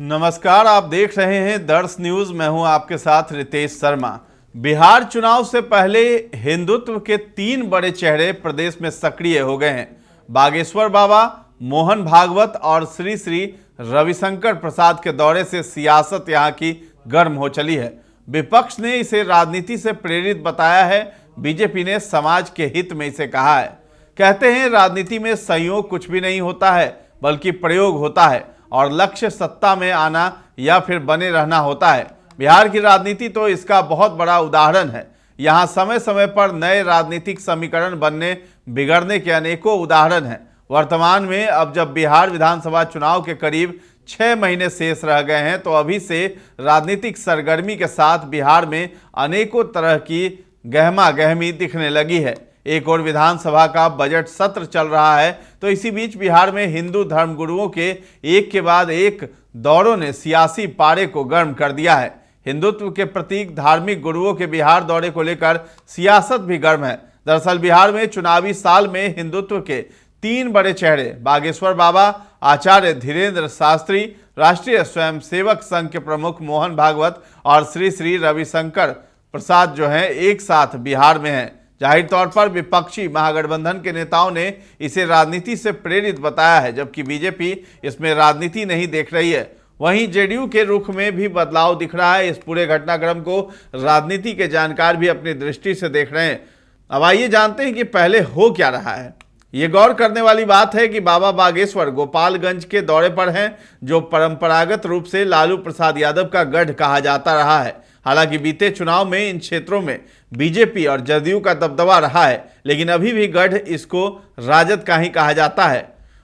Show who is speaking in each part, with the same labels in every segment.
Speaker 1: नमस्कार, आप देख रहे हैं दर्श न्यूज। मैं हूं आपके साथ रितेश शर्मा। बिहार चुनाव से पहले हिंदुत्व के 3 बड़े चेहरे प्रदेश में सक्रिय हो गए हैं। बागेश्वर बाबा, मोहन भागवत और श्री श्री रविशंकर प्रसाद के दौरे से सियासत यहां की गर्म हो चली है। विपक्ष ने इसे राजनीति से प्रेरित बताया है, बीजेपी ने समाज के हित में इसे कहा है। कहते हैं राजनीति में संयोग कुछ भी नहीं होता है, बल्कि प्रयोग होता है और लक्ष्य सत्ता में आना या फिर बने रहना होता है। बिहार की राजनीति तो इसका बहुत बड़ा उदाहरण है। यहाँ समय समय पर नए राजनीतिक समीकरण बनने बिगड़ने के अनेकों उदाहरण हैं। वर्तमान में अब जब बिहार विधानसभा चुनाव के करीब 6 महीने शेष रह गए हैं, तो अभी से राजनीतिक सरगर्मी के साथ बिहार में अनेकों तरह की गहमा गहमी दिखने लगी है। एक और विधानसभा का बजट सत्र चल रहा है, तो इसी बीच बिहार में हिंदू धर्मगुरुओं के एक के बाद एक दौरों ने सियासी पारे को गर्म कर दिया है। हिंदुत्व के प्रतीक धार्मिक गुरुओं के बिहार दौरे को लेकर सियासत भी गर्म है। दरअसल बिहार में चुनावी साल में हिंदुत्व के 3 बड़े चेहरे बागेश्वर बाबा, आचार्य धीरेन्द्र शास्त्री, राष्ट्रीय स्वयंसेवक संघ के प्रमुख मोहन भागवत और श्री श्री रविशंकर प्रसाद जो हैं एक साथ बिहार में हैं। जाहिर तौर पर विपक्षी महागठबंधन के नेताओं ने इसे राजनीति से प्रेरित बताया है, जबकि बीजेपी इसमें राजनीति नहीं देख रही है। वहीं जेडीयू के रुख में भी बदलाव दिख रहा है। इस पूरे घटनाक्रम को राजनीति के जानकार भी अपनी दृष्टि से देख रहे हैं। अब आइए जानते हैं कि पहले हो क्या रहा है। ये गौर करने वाली बात है कि बाबा बागेश्वर गोपालगंज के दौरे पर हैं, जो परंपरागत रूप से लालू प्रसाद यादव का गढ़ कहा जाता रहा है। हालांकि बीते चुनाव में इन क्षेत्रों में बीजेपी और जदयू का दबदबा रहा है, लेकिन अभी भी गढ़ इसको राजद का ही कहा जाता है।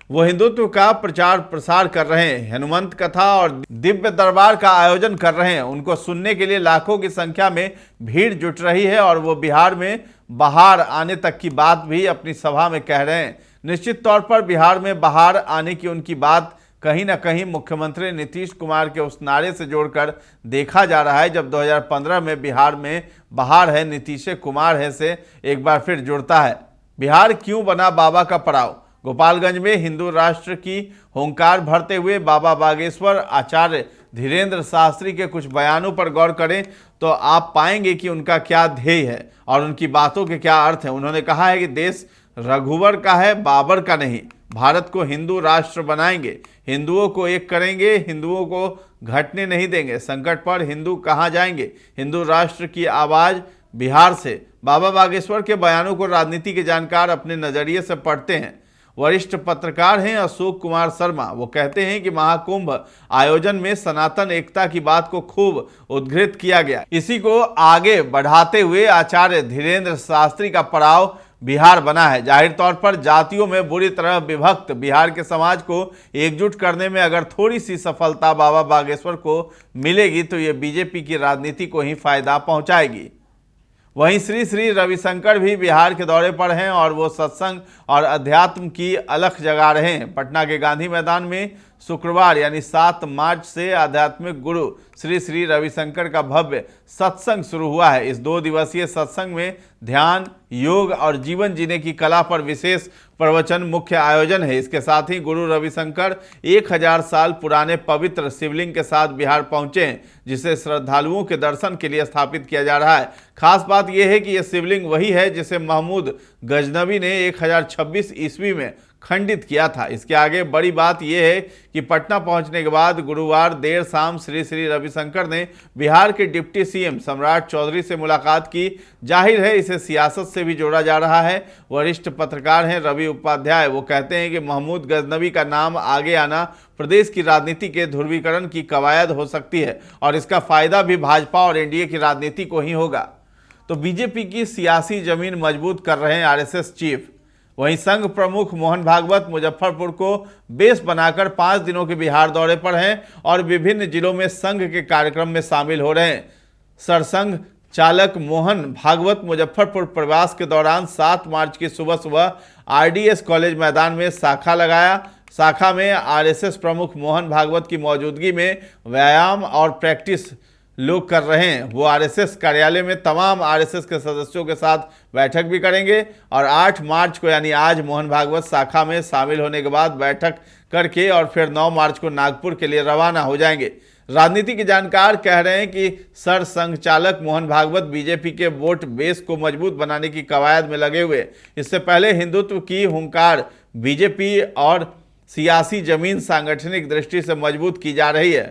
Speaker 1: वो हिंदुत्व का प्रचार प्रसार कर रहे हैं, हनुमंत कथा और दिव्य दरबार का आयोजन कर रहे हैं। उनको सुनने के लिए लाखों की संख्या में भीड़ जुट रही है और वो बिहार में बाहर आने तक की बात भी अपनी सभा में कह रहे हैं। निश्चित तौर पर बिहार में बाहर आने की उनकी बात कहीं ना कहीं मुख्यमंत्री नीतीश कुमार के उस नारे से जोड़कर देखा जा रहा है, जब 2015 में बिहार में बाहर है नीतीश कुमार है से एक बार फिर जुड़ता है। बिहार क्यों बना बाबा का पड़ाव? गोपालगंज में हिंदू राष्ट्र की हुंकार भरते हुए बाबा बागेश्वर आचार्य धीरेन्द्र शास्त्री के कुछ बयानों पर गौर करें तो आप पाएंगे कि उनका क्या ध्येय है और उनकी बातों के क्या अर्थ हैं। उन्होंने कहा है कि देश रघुवर का है, बाबर का नहीं। भारत को हिंदू राष्ट्र बनाएंगे, हिंदुओं को एक करेंगे, हिंदुओं को घटने नहीं देंगे। संकट पर हिंदू कहाँ जाएंगे? हिंदू राष्ट्र की आवाज़ बिहार से। बाबा बागेश्वर के बयानों को राजनीति के जानकार अपने नज़रिए से पढ़ते हैं। वरिष्ठ पत्रकार हैं अशोक कुमार शर्मा। वो कहते हैं कि महाकुंभ आयोजन में सनातन एकता की बात को खूब उद्धृत किया गया। इसी को आगे बढ़ाते हुए आचार्य धीरेन्द्र शास्त्री का पड़ाव बिहार बना है। जाहिर तौर पर जातियों में बुरी तरह विभक्त बिहार के समाज को एकजुट करने में अगर थोड़ी सी सफलता बाबा बागेश्वर को मिलेगी तो ये बीजेपी की राजनीति को ही फायदा पहुंचाएगी। वहीं श्री श्री रविशंकर भी बिहार के दौरे पर हैं और वो सत्संग और अध्यात्म की अलख जगा रहे हैं। पटना के गांधी मैदान में शुक्रवार यानी 7 मार्च से आध्यात्मिक गुरु श्री श्री रविशंकर का भव्य सत्संग शुरू हुआ है। इस 2 दिवसीय सत्संग में ध्यान, योग और जीवन जीने की कला पर विशेष प्रवचन मुख्य आयोजन है। इसके साथ ही गुरु रविशंकर 1000 साल पुराने पवित्र शिवलिंग के साथ बिहार पहुंचे हैं, जिसे श्रद्धालुओं के दर्शन के लिए स्थापित किया जा रहा है। खास बात यह है कि यह शिवलिंग वही है जिसे महमूद गजनवी ने 1026 ईस्वी में खंडित किया था। इसके आगे बड़ी बात यह है कि पटना पहुंचने के बाद गुरुवार देर शाम श्री श्री रविशंकर ने बिहार के डिप्टी सीएम सम्राट चौधरी से मुलाकात की। जाहिर है इसे सियासत से भी जोड़ा जा रहा है। वरिष्ठ पत्रकार हैं रवि उपाध्याय। वो कहते हैं कि महमूद गजनवी का नाम आगे आना प्रदेश की राजनीति के ध्रुवीकरण की कवायद हो सकती है और इसका फायदा भी भाजपा और एनडीए की राजनीति को ही होगा। तो बीजेपी की सियासी जमीन मजबूत कर रहे हैं आरएसएस चीफ। वहीं संघ प्रमुख मोहन भागवत मुजफ्फरपुर को बेस बनाकर 5 दिनों के बिहार दौरे पर हैं और विभिन्न जिलों में संघ के कार्यक्रम में शामिल हो रहे हैं। सरसंघ चालक मोहन भागवत मुजफ्फरपुर प्रवास के दौरान 7 मार्च की सुबह सुबह आरडीएस कॉलेज मैदान में शाखा लगाया। शाखा में आरएसएस प्रमुख मोहन भागवत की मौजूदगी में व्यायाम और प्रैक्टिस लोग कर रहे हैं। वो आरएसएस कार्यालय में तमाम आरएसएस के सदस्यों के साथ बैठक भी करेंगे और 8 मार्च को यानी आज मोहन भागवत शाखा में शामिल होने के बाद बैठक करके और फिर 9 मार्च को नागपुर के लिए रवाना हो जाएंगे। राजनीति के जानकार कह रहे हैं कि सरसंघचालक मोहन भागवत बीजेपी के वोट बेस को मजबूत बनाने की कवायद में लगे हुए। इससे पहले हिंदुत्व की हुंकार बीजेपी और सियासी जमीन सांगठनिक दृष्टि से मजबूत की जा रही है।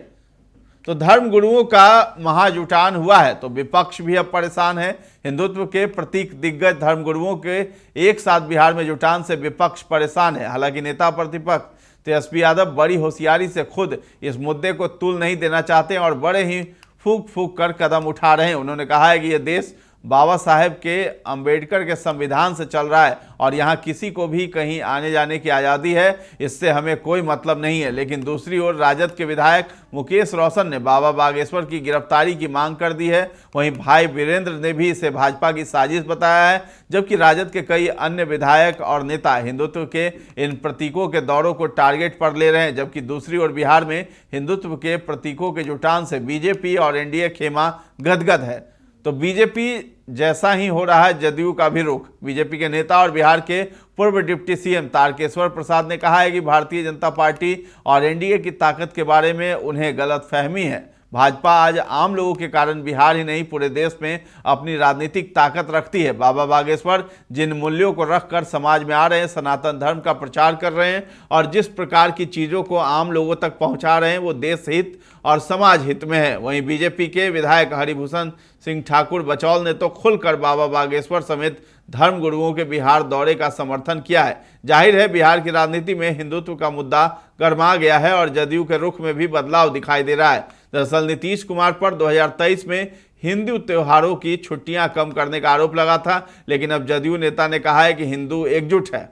Speaker 1: तो धर्म गुरुओं का महाजुटान हुआ है तो विपक्ष भी अब परेशान है। हिंदुत्व के प्रतीक दिग्गज धर्म गुरुओं के एक साथ बिहार में जुटान से विपक्ष परेशान है। हालांकि नेता प्रतिपक्ष तेजस्वी यादव बड़ी होशियारी से खुद इस मुद्दे को तुल नहीं देना चाहते और बड़े ही फूंक फूंक कर कदम उठा रहे हैं। उन्होंने कहा है कि यह देश बाबा साहेब के अंबेडकर के संविधान से चल रहा है और यहाँ किसी को भी कहीं आने जाने की आज़ादी है, इससे हमें कोई मतलब नहीं है। लेकिन दूसरी ओर राजद के विधायक मुकेश रोशन ने बाबा बागेश्वर की गिरफ्तारी की मांग कर दी है। वहीं भाई वीरेंद्र ने भी इसे भाजपा की साजिश बताया है, जबकि राजद के कई अन्य विधायक और नेता हिंदुत्व के इन प्रतीकों के दौरों को टारगेट पर ले रहे हैं। जबकि दूसरी ओर बिहार में हिंदुत्व के प्रतीकों के जुटान से बीजेपी और एनडीए खेमा गदगद है। तो बीजेपी जैसा ही हो रहा है जदयू का भी रुख। बीजेपी के नेता और बिहार के पूर्व डिप्टी सीएम तारकेश्वर प्रसाद ने कहा है कि भारतीय जनता पार्टी और एनडीए की ताकत के बारे में उन्हें गलतफहमी है। भाजपा आज आम लोगों के कारण बिहार ही नहीं पूरे देश में अपनी राजनीतिक ताकत रखती है। बाबा बागेश्वर जिन मूल्यों को रखकर समाज में आ रहे हैं, सनातन धर्म का प्रचार कर रहे हैं और जिस प्रकार की चीज़ों को आम लोगों तक पहुंचा रहे हैं वो देश हित और समाज हित में है। वहीं बीजेपी के विधायक हरिभूषण सिंह ठाकुर बचौल ने तो खुलकर बाबा बागेश्वर समेत धर्म गुरुओं के बिहार दौरे का समर्थन किया है। जाहिर है बिहार की राजनीति में हिंदुत्व का मुद्दा गर्मा गया है और जदयू के रुख में भी बदलाव दिखाई दे रहा है। दरअसल नीतीश कुमार पर 2023 में हिंदू त्योहारों की छुट्टियां कम करने का आरोप लगा था, लेकिन अब जदयू नेता ने कहा है कि हिंदू एकजुट है।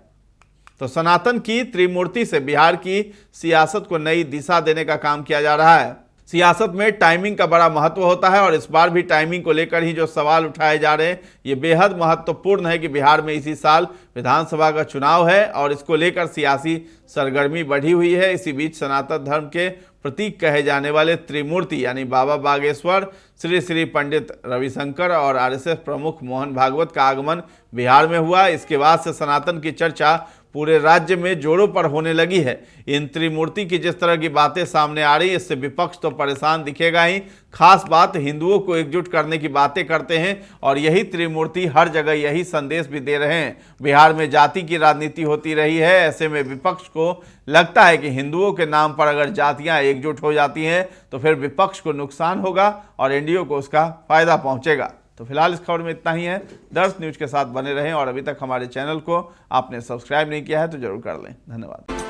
Speaker 1: तो सनातन की त्रिमूर्ति से बिहार की सियासत को नई दिशा देने का काम किया जा रहा है। सियासत में टाइमिंग का बड़ा महत्व होता है और इस बार भी टाइमिंग को लेकर ही जो सवाल उठाए जा रहे हैं ये बेहद महत्वपूर्ण है कि बिहार में इसी साल विधानसभा का चुनाव है और इसको लेकर सियासी सरगर्मी बढ़ी हुई है। इसी बीच सनातन धर्म के प्रतीक कहे जाने वाले त्रिमूर्ति यानी बाबा बागेश्वर, श्री श्री पंडित रविशंकर और आरएसएस प्रमुख मोहन भागवत का आगमन बिहार में हुआ। इसके बाद से सनातन की चर्चा पूरे राज्य में जोरों पर होने लगी है। इन त्रिमूर्ति की जिस तरह की बातें सामने आ रही है इससे विपक्ष तो परेशान दिखेगा ही। खास बात हिंदुओं को एकजुट करने की बातें करते हैं और यही त्रिमूर्ति हर जगह यही संदेश भी दे रहे हैं। बिहार में जाति की राजनीति होती रही है, ऐसे में विपक्ष को लगता है कि हिंदुओं के नाम पर अगर जातियां एकजुट हो जाती हैं तो फिर विपक्ष को नुकसान होगा और एनडीए को उसका फायदा पहुंचेगा। तो फिलहाल इस खबर में इतना ही है। दर्श न्यूज के साथ बने रहें और अभी तक हमारे चैनल को आपने सब्सक्राइब नहीं किया है तो जरूर कर लें। धन्यवाद।